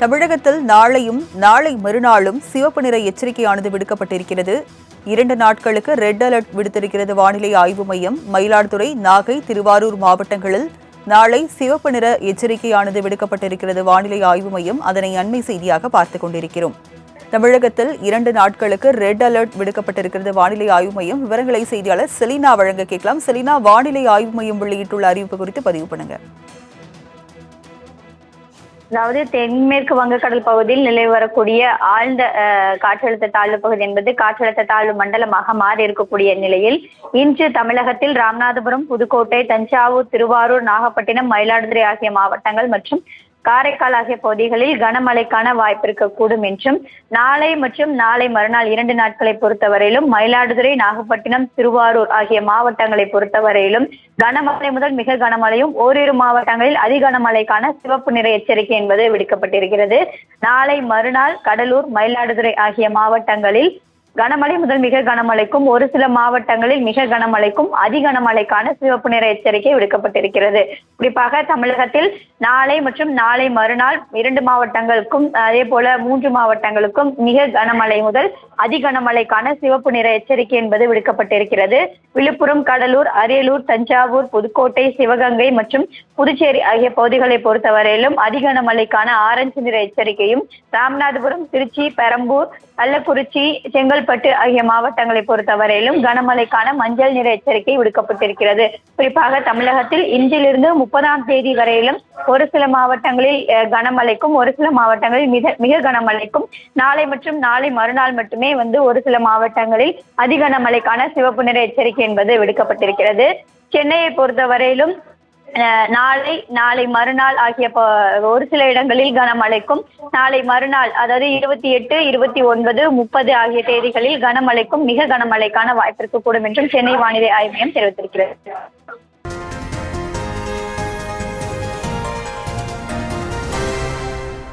தமிழகத்தில் நாளையும் நாளை மறுநாளும் சிவப்பு நிற எச்சரிக்கையானது விடுக்கப்பட்டிருக்கிறது. 2 நாட்களுக்கு ரெட் அலர்ட் விடுத்திருக்கிறது வானிலை ஆய்வு மையம். மயிலாடுதுறை, நாகை, திருவாரூர் மாவட்டங்களில் நாளை சிவப்பு நிற எச்சரிக்கையானது விடுக்கப்பட்டிருக்கிறது வானிலை ஆய்வு மையம். அதனை அண்மை செய்தியாக பார்த்துக் கொண்டிருக்கிறோம். தமிழகத்தில் 2 நாட்களுக்கு ரெட் அலர்ட் விடுக்கப்பட்டிருக்கிறது வானிலை ஆய்வு மையம். விவரங்களை செய்தியாளர் செலினா வழங்க கேட்கலாம். செலினா, வானிலை ஆய்வு மையம் வெளியிட்டுள்ள அறிவிப்பு குறித்து பதிவு பண்ணுங்க. அதாவது தென்மேற்கு வங்கக்கடல் பகுதியில் நிலவி வரக்கூடிய ஆழ்ந்த காற்றழுத்த தாழ்வு பகுதி என்பது காற்றழுத்த தாழ்வு மண்டலமாக மாறி இருக்கக்கூடிய நிலையில் இன்று தமிழகத்தில் ராமநாதபுரம், புதுக்கோட்டை, தஞ்சாவூர், திருவாரூர், நாகப்பட்டினம், மயிலாடுதுறை ஆகிய மாவட்டங்கள் மற்றும் காரைக்கால் ஆகிய பகுதிகளில் கனமழைக்கான வாய்ப்பு இருக்கக்கூடும் என்றும், நாளை மற்றும் நாளை மறுநாள் 2 நாட்களை பொறுத்தவரையிலும் மயிலாடுதுறை, நாகப்பட்டினம், திருவாரூர் ஆகிய மாவட்டங்களை பொறுத்தவரையிலும் கனமழை முதல் மிக கனமழையும், ஓரிரு மாவட்டங்களில் அதி கனமழைக்கான சிவப்பு நிற எச்சரிக்கை என்பது விடுக்கப்பட்டிருக்கிறது. நாளை மறுநாள் கடலூர், மயிலாடுதுறை ஆகிய மாவட்டங்களில் கனமழை முதல் மிக கனமழைக்கும், ஒரு சில மாவட்டங்களில் மிக கனமழைக்கும், அதி கனமழைக்கான சிவப்பு நிற எச்சரிக்கை விடுக்கப்பட்டிருக்கிறது. குறிப்பாக தமிழகத்தில் நாளை மற்றும் நாளை மறுநாள் 2 மாவட்டங்களுக்கும் அதே போல 3 மாவட்டங்களுக்கும் மிக கனமழை முதல் அதி கனமழைக்கான சிவப்பு நிற எச்சரிக்கை என்பது விடுக்கப்பட்டிருக்கிறது. விழுப்புரம், கடலூர், அரியலூர், தஞ்சாவூர், புதுக்கோட்டை, சிவகங்கை மற்றும் புதுச்சேரி ஆகிய பகுதிகளை பொறுத்தவரையிலும் அதி கனமழைக்கான ஆரஞ்சு நிற எச்சரிக்கையும், ராமநாதபுரம், திருச்சி, பெரம்பூர், கள்ளக்குறிச்சி, செங்கல்பட்டு ஆகிய மாவட்டங்களை பொறுத்தவரையிலும் கனமழைக்கான மஞ்சள் நிற எச்சரிக்கை விடுக்கப்பட்டிருக்கிறது. குறிப்பாக தமிழகத்தில் இன்றிலிருந்து 30ஆம் தேதி வரையிலும் ஒரு சில மாவட்டங்களில் கனமழைக்கும், ஒரு சில மாவட்டங்களில் மிக கனமழைக்கும், நாளை மற்றும் நாளை மறுநாள் மட்டுமே ஒரு சில மாவட்டங்களில் அதி கனமழைக்கான சிவப்பு நிற எச்சரிக்கை என்பது விடுக்கப்பட்டிருக்கிறது. சென்னையை பொறுத்தவரையிலும் நாளை மறுநாள் ஆகிய ஒரு சில இடங்களில் கனமழைக்கும், நாளை மறுநாள் அதாவது 28, 29, 30 ஆகிய தேதிகளில் கனமழைக்கும், மிக கனமழைக்கான வாய்ப்பு இருக்கக்கூடும் என்றும் சென்னை வானிலை ஆய்வு மையம் தெரிவித்திருக்கிறது.